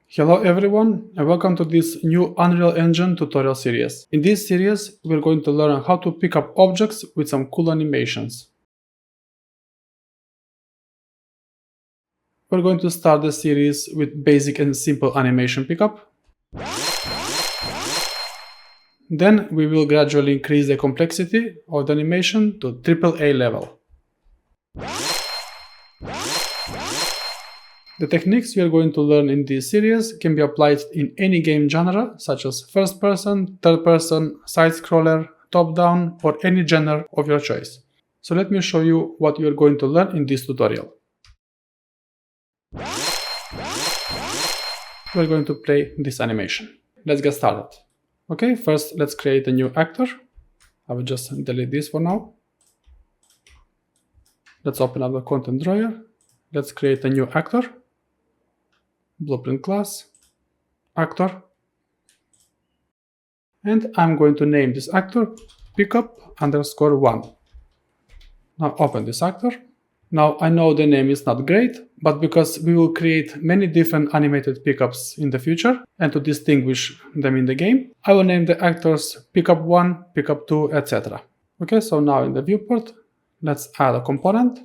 Hello everyone and welcome to this new Unreal Engine tutorial series. In this series, we're going to learn how to pick up objects with some cool animations. We're going to start the series with basic and simple animation pickup. Then we will gradually increase the complexity of the animation to AAA level. The techniques we are going to learn in this series can be applied in any game genre, such as first person, third person, side scroller, top down, or any genre of your choice. So let me show you what you are going to learn in this tutorial. We're going to play this animation. Let's get started. Okay, first let's create a new actor. I will just delete this for now. Let's open up the content drawer. Let's create a new actor. Blueprint class, actor, and I'm going to name this actor pickup_1. Now open this actor. Now I know the name is not great, but because we will create many different animated pickups in the future and to distinguish them in the game, I will name the actors pickup1, pickup2, etc. Okay, so now in the viewport, let's add a component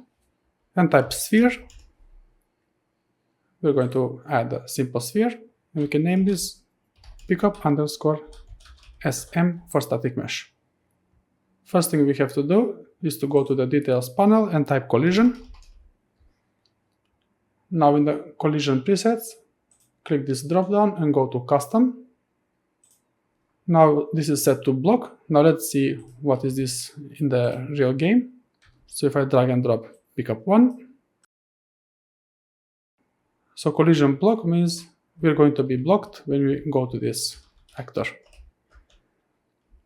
and type sphere. We're going to add a simple sphere, and we can name this pickup_SM for static mesh. First thing we have to do is to go to the details panel and type collision. Now in the collision presets, click this drop down and go to custom. Now this is set to block. Now let's see what is this in the real game. So if I drag and drop pickup1, so collision block means we're going to be blocked when we go to this actor.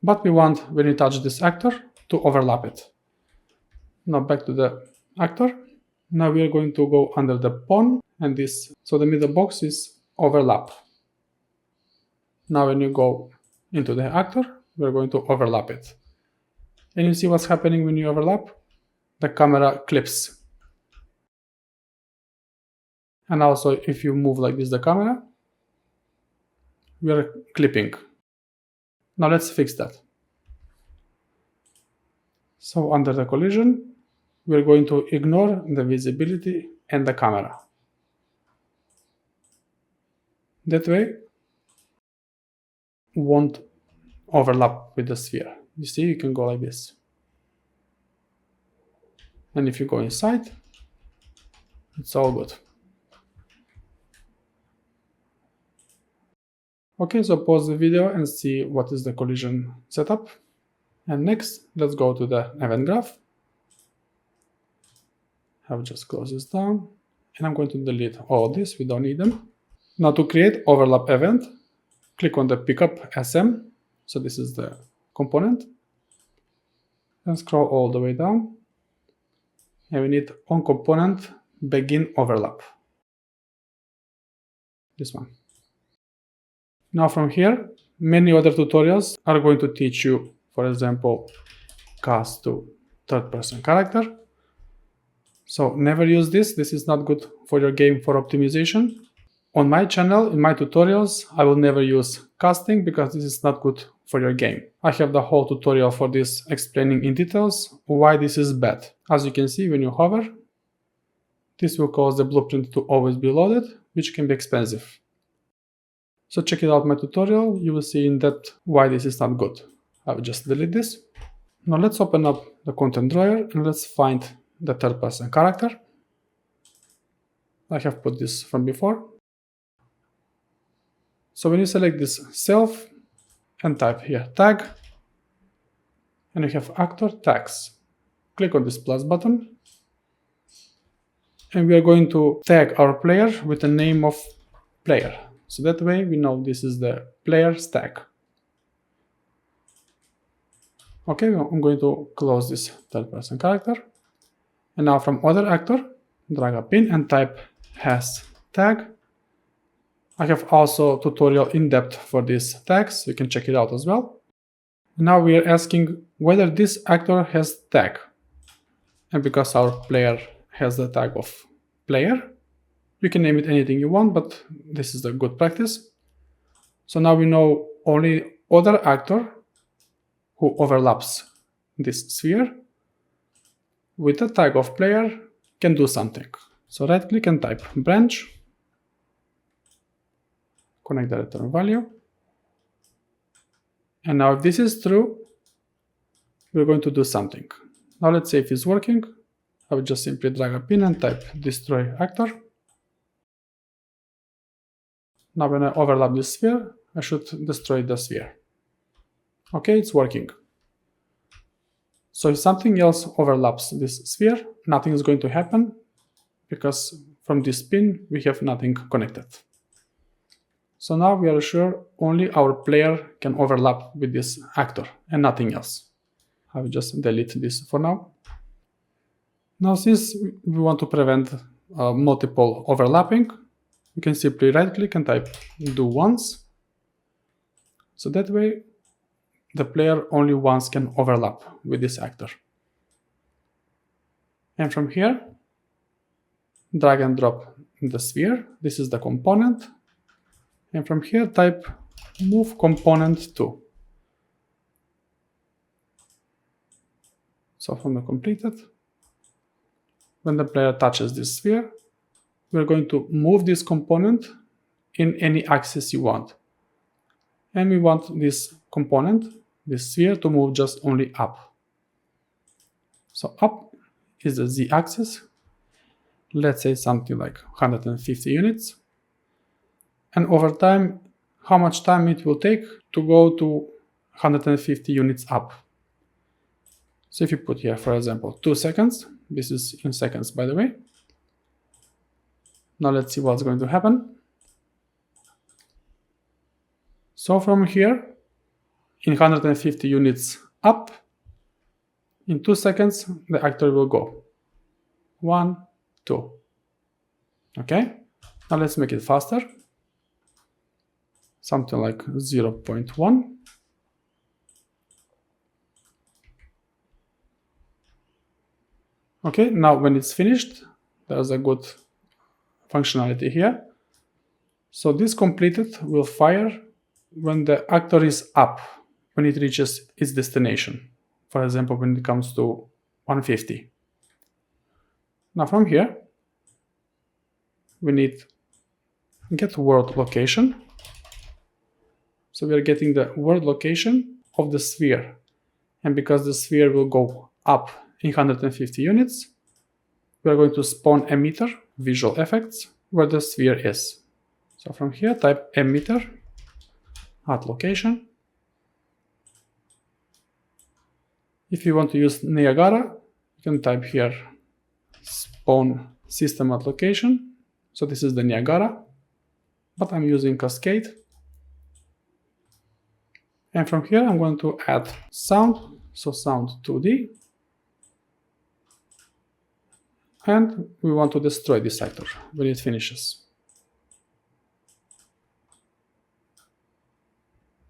But we want, when we touch this actor, to overlap it. Now back to the actor. Now we are going to go under the pawn and this. So the middle box is overlap. Now when you go into the actor, we're going to overlap it. And you see what's happening when you overlap? The camera clips. And also, if you move like this the camera, we are clipping. Now let's fix that. So under the collision, we're going to ignore the visibility and the camera. That way, won't overlap with the sphere. You see, you can go like this. And if you go inside, it's all good. Okay, so pause the video and see what is the collision setup. And next, let's go to the event graph. I'll just close this down. And I'm going to delete all this, we don't need them. Now to create overlap event, click on the pickup SM. So this is the component. And scroll all the way down. And we need on component begin overlap. This one. Now from here, many other tutorials are going to teach you, for example, cast to third-person character. So never use this. This is not good for your game for optimization. On my channel, in my tutorials, I will never use casting because this is not good for your game. I have the whole tutorial for this explaining in details why this is bad. As you can see, when you hover, this will cause the blueprint to always be loaded, which can be expensive. So check it out my tutorial, you will see in depth why this is not good. I will just delete this. Now let's open up the content drawer and let's find the third person character. I have put this from before. So when you select this self and type here tag, and you have actor tags, click on this plus button. And we are going to tag our player with the name of player. So that way we know this is the player's tag. Okay, I'm going to close this third person character. And now from other actor, drag a pin and type has tag. I have also tutorial in depth for these tags, you can check it out as well. Now we are asking whether this actor has tag. And because our player has the tag of player, You can name it anything you want, but this is a good practice. So now we know only other actor who overlaps this sphere with the tag of player can do something. So right click and type branch, connect the return value. And now if this is true, we're going to do something. Now let's say if it's working, I will just simply drag a pin and type destroy actor. Now when I overlap this sphere, I should destroy the sphere. Okay, it's working. So if something else overlaps this sphere, nothing is going to happen because from this pin we have nothing connected. So now we are sure only our player can overlap with this actor and nothing else. I will just delete this for now. Now since we want to prevent multiple overlapping, you can simply right click and type do once. So that way the player only once can overlap with this actor. And from here, drag and drop the sphere. This is the component. And from here type move component to. So from the completed, when the player touches this sphere, we're going to move this component in any axis you want. And we want this component, this sphere, to move just only up. So up is the z-axis. Let's say something like 150 units. And over time, how much time it will take to go to 150 units up. So if you put here, for example, 2 seconds, this is in seconds, by the way. Now let's see what's going to happen. So from here, in 150 units up, in 2 seconds, the actor will go. 1, 2. Okay? Now let's make it faster. Something like 0.1. Okay, now when it's finished, there's a good functionality here. So this completed will fire when the actor is up, when it reaches its destination. For example, when it comes to 150. Now from here, we need get world location. So we are getting the world location of the sphere. And because the sphere will go up in 150 units, we are going to spawn emitter, visual effects, where the sphere is. So from here, type emitter at location. If you want to use Niagara, you can type here spawn system at location. So this is the Niagara, but I'm using Cascade. And from here, I'm going to add sound, so sound 2D. And we want to destroy this actor when it finishes.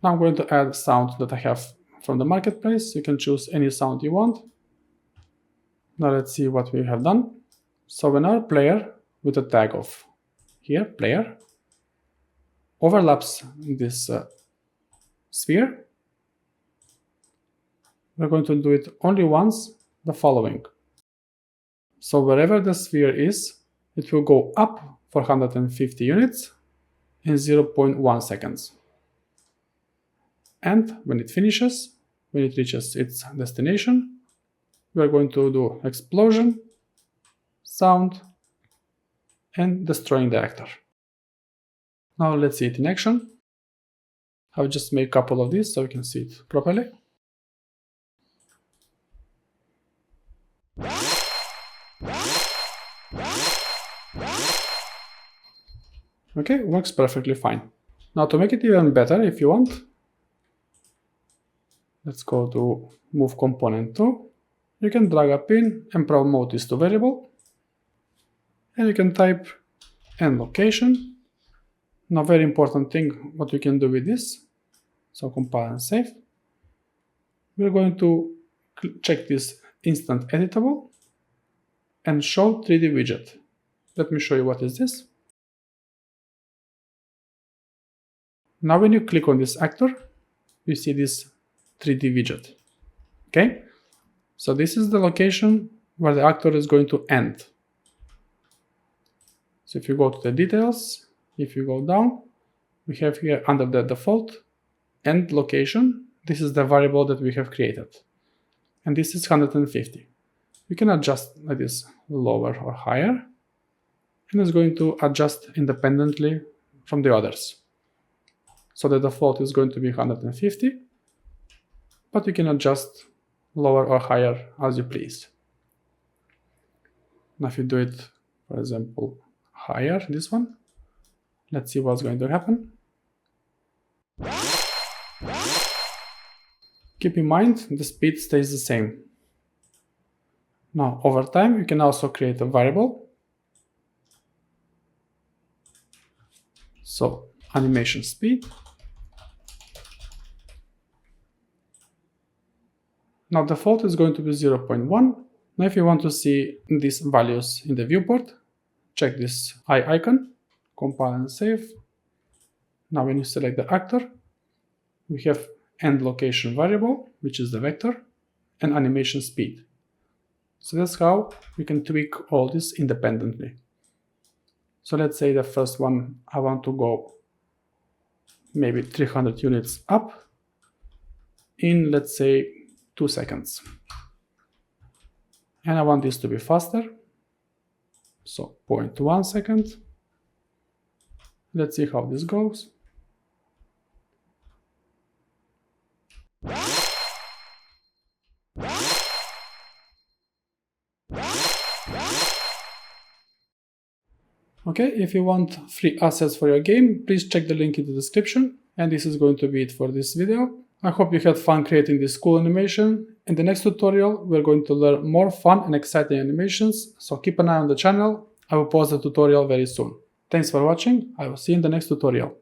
Now I'm going to add sound that I have from the marketplace. You can choose any sound you want. Now let's see what we have done. So when our player with a tag of here, player, overlaps this sphere, we're going to do it only once, the following. So wherever the sphere is, it will go up for 150 units in 0.1 seconds. And when it finishes, when it reaches its destination, we are going to do explosion, sound, and destroying the actor. Now let's see it in action. I'll just make a couple of these so you can see it properly. Okay, works perfectly fine. Now to make it even better, if you want, let's go to move component to. You can drag a pin and promote this to variable. And you can type end location. Now very important thing, what you can do with this. So compile and save. We're going to check this instant editable and show 3D widget. Let me show you what is this. Now when you click on this actor, you see this 3D widget. Okay? So this is the location where the actor is going to end. So if you go to the details, if you go down, we have here under the default end location, this is the variable that we have created. And this is 150. You can adjust like this, lower or higher, and it's going to adjust independently from the others. So the default is going to be 150, but you can adjust lower or higher as you please. Now if you do it, for example, higher, this one, let's see what's going to happen. Keep in mind, the speed stays the same. Now, over time, you can also create a variable. So, animation speed. Now, default is going to be 0.1. Now, if you want to see these values in the viewport, check this eye icon, compile and save. Now, when you select the actor, we have end location variable, which is the vector, and animation speed. So that's how we can tweak all this independently. So let's say the first one, I want to go maybe 300 units up in, let's say, 2 seconds. And I want this to be faster. So 0.1 second. Let's see how this goes. Okay, if you want free assets for your game, please check the link in the description. And this is going to be it for this video. I hope you had fun creating this cool animation. In the next tutorial, we're going to learn more fun and exciting animations, so keep an eye on the channel. I will post the tutorial very soon. Thanks for watching. I will see you in the next tutorial.